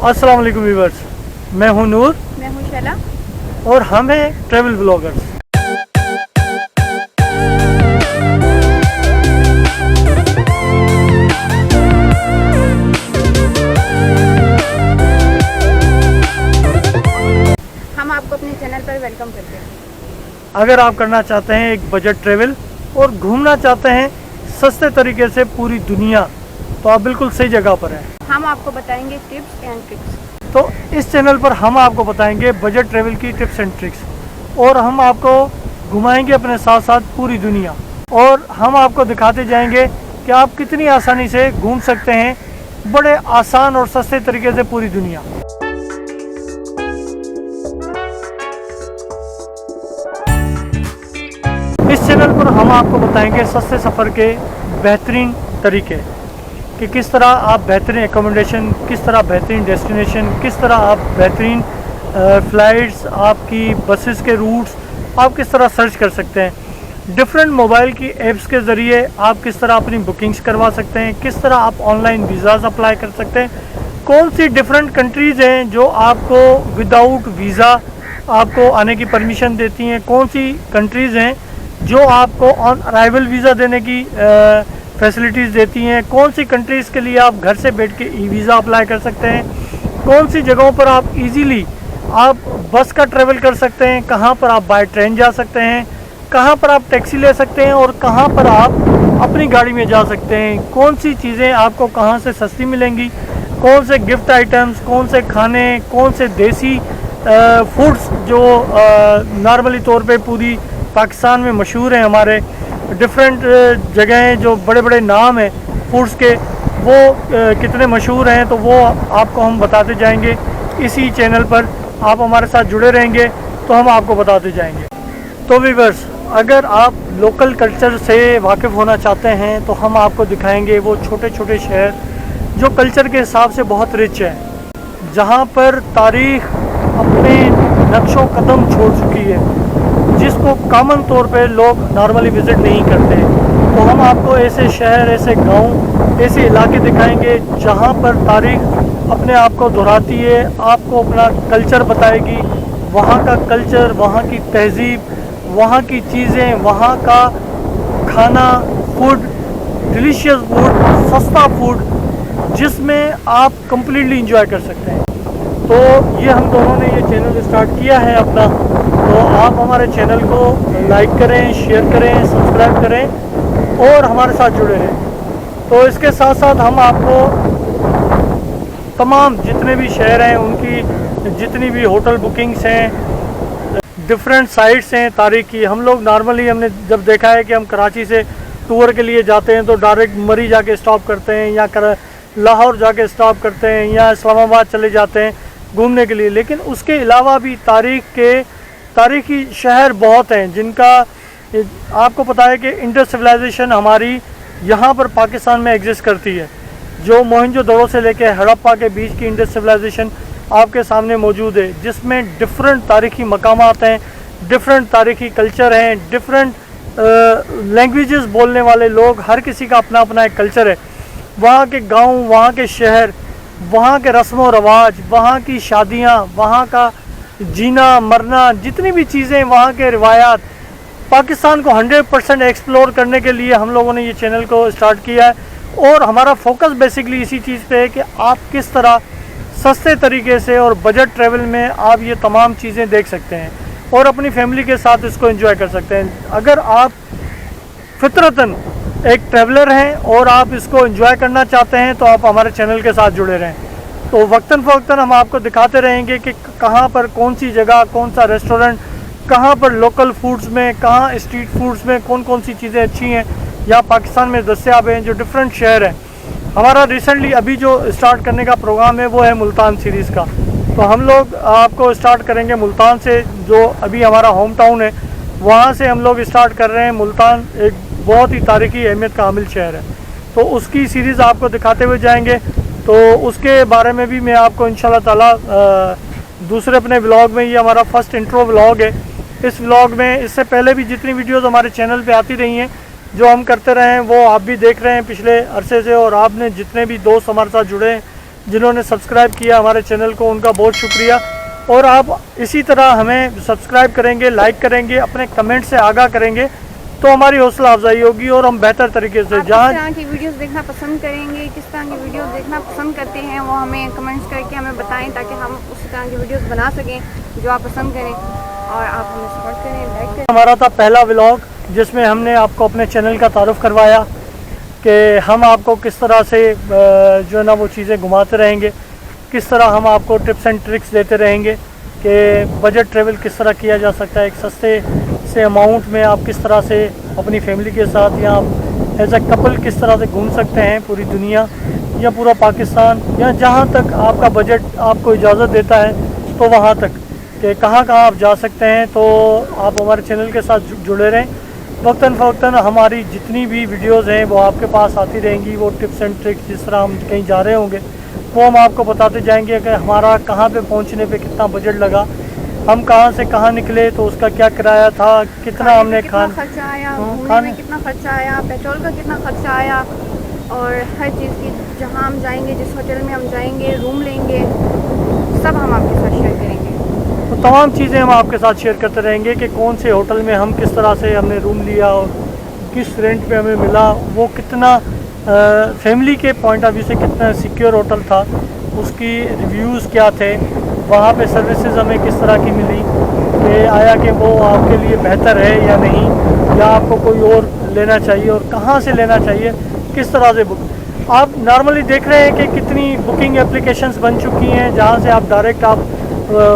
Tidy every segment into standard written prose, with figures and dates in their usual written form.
अस्सलाम वालेकुम व्यूअर्स, मैं हूं नूर। मैं हूं शैला और हम हैं ट्रैवल ब्लॉगर्स। हम आपको अपने चैनल पर वेलकम करते हैं। अगर आप करना चाहते हैं एक बजट ट्रैवल और घूमना चाहते हैं सस्ते तरीके से पूरी दुनिया, तो आप बिल्कुल सही जगह पर हैं। हम आपको बताएंगे टिप्स एंड ट्रिक्स। तो इस चैनल पर हम आपको बताएंगे बजट ट्रैवल की टिप्स एंड ट्रिक्स, और हम आपको घुमाएंगे अपने साथ साथ पूरी दुनिया, और हम आपको दिखाते जाएंगे कि आप कितनी आसानी से घूम सकते हैं बड़े आसान और सस्ते तरीके से पूरी दुनिया। इस चैनल पर हम आपको बताएंगे सस्ते सफ़र के बेहतरीन तरीके कि किस तरह आप बेहतरीन एकोमोडेशन, किस तरह बेहतरीन डेस्टिनेशन, किस तरह आप बेहतरीन फ़्लाइट्स, आपकी बसेस के रूट्स आप किस तरह सर्च कर सकते हैं। डिफरेंट मोबाइल की ऐप्स के ज़रिए आप किस तरह अपनी बुकिंग्स करवा सकते हैं, किस तरह आप ऑनलाइन वीज़ाज़ अप्लाई कर सकते हैं, कौन सी डिफरेंट कंट्रीज़ हैं जो आपको विदाउट वीज़ा आपको आने की परमिशन देती हैं, कौन सी कंट्रीज़ हैं जो आपको ऑन अराइवल वीज़ा देने की फैसिलिटीज़ देती हैं, कौन सी कंट्रीज़ के लिए आप घर से बैठ के ई वीज़ा अप्लाई कर सकते हैं, कौन सी जगहों पर आप इजीली आप बस का ट्रैवल कर सकते हैं, कहाँ पर आप बाय ट्रेन जा सकते हैं, कहाँ पर आप टैक्सी ले सकते हैं और कहाँ पर आप अपनी गाड़ी में जा सकते हैं, कौन सी चीज़ें आपको कहाँ से सस्ती मिलेंगी, कौन से गिफ्ट आइटम्स, कौन से खाने, कौन से देसी फूड्स जो नॉर्मली तौर पे पूरी पाकिस्तान में मशहूर हैं, हमारे डिफरेंट जगहें जो बड़े बड़े नाम हैं फूड्स के, वो कितने मशहूर हैं, तो वो आपको हम बताते जाएंगे इसी चैनल पर। आप हमारे साथ जुड़े रहेंगे तो हम आपको बताते जाएंगे। तो व्यूअर्स, अगर आप लोकल कल्चर से वाकिफ़ होना चाहते हैं तो हम आपको दिखाएंगे वो छोटे छोटे शहर जो कल्चर के हिसाब से बहुत रिच हैं, जहाँ पर तारीख़ अपने नक्शो कदम छोड़ चुकी है, जिसको कॉमन तौर पे लोग नॉर्मली विज़िट नहीं करते। तो हम आपको ऐसे शहर, ऐसे गांव, ऐसे इलाके दिखाएंगे जहां पर तारीख़ अपने आप को दोहराती है, आपको अपना कल्चर बताएगी, वहां का कल्चर, वहां की तहज़ीब, वहां की चीज़ें, वहां का खाना, फूड, डिलीशियस फूड, सस्ता फूड, जिसमें आप कम्प्लीटली इंजॉय कर सकते हैं। तो ये हम दोनों ने ये चैनल स्टार्ट किया है अपना, तो आप हमारे चैनल को लाइक करें, शेयर करें, सब्सक्राइब करें और हमारे साथ जुड़े रहें। तो इसके साथ साथ हम आपको तमाम जितने भी शहर हैं उनकी जितनी भी होटल बुकिंग्स हैं, डिफरेंट साइट्स हैं तारीख़ी, हम लोग नॉर्मली हमने जब देखा है कि हम कराची से टूर के लिए जाते हैं तो डायरेक्ट मरी जाके स्टॉप करते हैं, या लाहौर जाके स्टॉप करते हैं, या इस्लामाबाद चले जाते हैं घूमने के लिए। लेकिन उसके अलावा भी तारीख़ी शहर बहुत हैं जिनका आपको पता है कि इंडस सिविलाइजेशन हमारी यहाँ पर पाकिस्तान में एग्जिस्ट करती है, जो मोहनजोदड़ो से लेके हड़प्पा के बीच की इंडस सिविलाइजेशन आपके सामने मौजूद है, जिसमें डिफरेंट तारीख़ी मकामात हैं, डिफरेंट तारीख़ी कल्चर हैं, डिफरेंट लैंग्वेजेस बोलने वाले लोग, हर किसी का अपना अपना एक कल्चर है। वहाँ के गांव, वहाँ के शहर, वहाँ के रस्म व रवाज, वहाँ की शादियाँ, वहाँ का जीना मरना, जितनी भी चीज़ें, वहाँ के रिवायात, पाकिस्तान को 100% एक्सप्लोर करने के लिए हम लोगों ने ये चैनल को स्टार्ट किया है। और हमारा फोकस बेसिकली इसी चीज़ पे है कि आप किस तरह सस्ते तरीके से और बजट ट्रैवल में आप ये तमाम चीज़ें देख सकते हैं और अपनी फैमिली के साथ इसको एंजॉय कर सकते हैं। अगर आप फितरतन एक ट्रैवलर हैं और आप इसको एंजॉय करना चाहते हैं तो आप हमारे चैनल के साथ जुड़े रहें। तो वक्तन फ़वक्तन हम आपको दिखाते रहेंगे कि कहाँ पर कौन सी जगह, कौन सा रेस्टोरेंट, कहाँ पर लोकल फूड्स में, कहाँ स्ट्रीट फूड्स में कौन कौन सी चीज़ें अच्छी हैं या पाकिस्तान में दस्तयाब हैं, जो डिफरेंट शहर हैं। हमारा रिसेंटली अभी जो स्टार्ट करने का प्रोग्राम है वो है मुल्तान सीरीज़ का। तो हम लोग आपको स्टार्ट करेंगे मुल्तान से, जो अभी हमारा होम टाउन है, वहाँ से हम लोग स्टार्ट कर रहे हैं। मुल्तान एक बहुत ही तारीख़ी अहमियत का हामिल शहर है, तो उसकी सीरीज़ आपको दिखाते हुए जाएंगे। तो उसके बारे में भी मैं आपको इंशाल्लाह ताला दूसरे अपने व्लॉग में, ये हमारा फर्स्ट इंट्रो व्लॉग है। इस व्लॉग में इससे पहले भी जितनी वीडियोस हमारे चैनल पे आती रही हैं, जो हम करते रहे हैं, वो आप भी देख रहे हैं पिछले अरसे से, और आपने जितने भी दोस्त हमारे साथ जुड़े हैं जिन्होंने सब्सक्राइब किया हमारे चैनल को, उनका बहुत शुक्रिया। और आप इसी तरह हमें सब्सक्राइब करेंगे, लाइक करेंगे, अपने कमेंट से आगाह करेंगे तो हमारी हौसला अफजाई होगी और हम बेहतर तरीके से आप किस तरह की वीडियोस देखना पसंद करेंगे, किस तरह की वीडियोस देखना पसंद करते हैं, वो हमें कमेंट्स करके हमें बताएं ताकि हम उसी तरह की वीडियोस बना सकें जो आप पसंद करें। और आप हमें सपोर्ट करें, लाइक करें। हमारा था पहला व्लॉग जिसमें हमने आपको अपने चैनल का तारुफ करवाया कि हम आपको किस तरह से जो है ना वो चीज़ें घुमाते रहेंगे, किस तरह हम आपको टिप्स एंड ट्रिक्स देते रहेंगे कि बजट ट्रैवल किस तरह किया जा सकता है, एक सस्ते से अमाउंट में आप किस तरह से अपनी फैमिली के साथ या एज अ कपल किस तरह से घूम सकते हैं पूरी दुनिया या पूरा पाकिस्तान, या जहाँ तक आपका बजट आपको इजाज़त देता है तो वहाँ तक कि कहाँ कहाँ आप जा सकते हैं। तो आप हमारे चैनल के साथ जुड़े रहें। वक्तन फ़वक्तन हमारी जितनी भी वीडियोज़ हैं वो आपके पास आती रहेंगी। वो टिप्स एंड ट्रिक्स, जिस तरह हम कहीं जा रहे होंगे वो हम आपको बताते जाएंगे कि हमारा कहाँ पे पहुँचने पे कितना बजट लगा, हम कहाँ से कहाँ निकले तो उसका क्या किराया था, कितना हमने खर्चा आया, घूमने में कितना खर्चा आया, पेट्रोल का कितना खर्चा आया, और हर चीज़ की जहाँ हम जाएंगे, जिस होटल में हम जाएंगे, रूम लेंगे, सब हम आपके साथ शेयर करेंगे। तो तमाम चीज़ें हम आपके साथ शेयर करते रहेंगे कि कौन से होटल में हम किस तरह से हमने रूम लिया और किस रेंट पे हमें मिला, वो कितना फैमिली के पॉइंट ऑफ व्यू से कितना सिक्योर होटल था, उसकी रिव्यूज़ क्या थे, वहाँ पे सर्विसेज हमें किस तरह की मिली, कि आया कि वो आपके लिए बेहतर है या नहीं, या आपको कोई और लेना चाहिए और कहाँ से लेना चाहिए, किस तरह से बुक। आप नॉर्मली देख रहे हैं कि कितनी बुकिंग एप्लीकेशंस बन चुकी हैं जहाँ से आप डायरेक्ट आप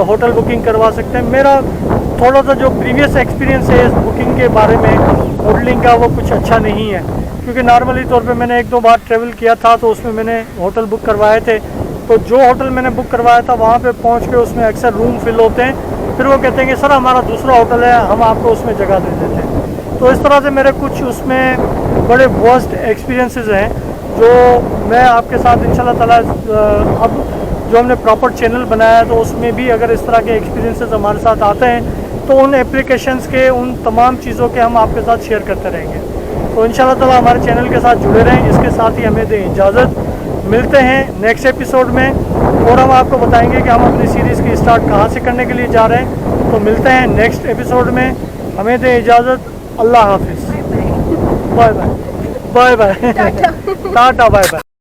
होटल बुकिंग करवा सकते हैं। मेरा थोड़ा सा जो प्रीवियस एक्सपीरियंस है इस बुकिंग के बारे में होटलिंग का, वो कुछ अच्छा नहीं है, क्योंकि नॉर्मली तौर पे मैंने 1-2 बार ट्रैवल किया था तो उसमें मैंने होटल बुक करवाए थे। तो जो होटल मैंने बुक करवाया था वहाँ पे पहुँच के उसमें अक्सर रूम फिल होते हैं, फिर वो कहते हैं कि सर हमारा दूसरा होटल है, हम आपको उसमें जगह दे देते हैं। तो इस तरह से मेरे कुछ उसमें बड़े वर्स्ट एक्सपीरियंसेस हैं जो मैं आपके साथ इंशाल्लाह ताला अब जो हमने प्रॉपर चैनल बनाया है तो उसमें भी अगर इस तरह के एक्सपीरियंसेस हमारे साथ आते हैं तो उन एप्लीकेशंस के, उन तमाम चीज़ों के हम आपके साथ शेयर करते रहेंगे। तो इंशाल्लाह ताला हमारे चैनल के साथ जुड़े रहें। इसके साथ ही हमें दें इजाज़त, मिलते हैं नेक्स्ट एपिसोड में और हम आपको बताएंगे कि हम अपनी सीरीज़ की स्टार्ट कहाँ से करने के लिए जा रहे हैं। तो मिलते हैं नेक्स्ट एपिसोड में, हमें दें इजाज़त। अल्लाह हाफिज़, bye bye, bye bye, tata, bye bye.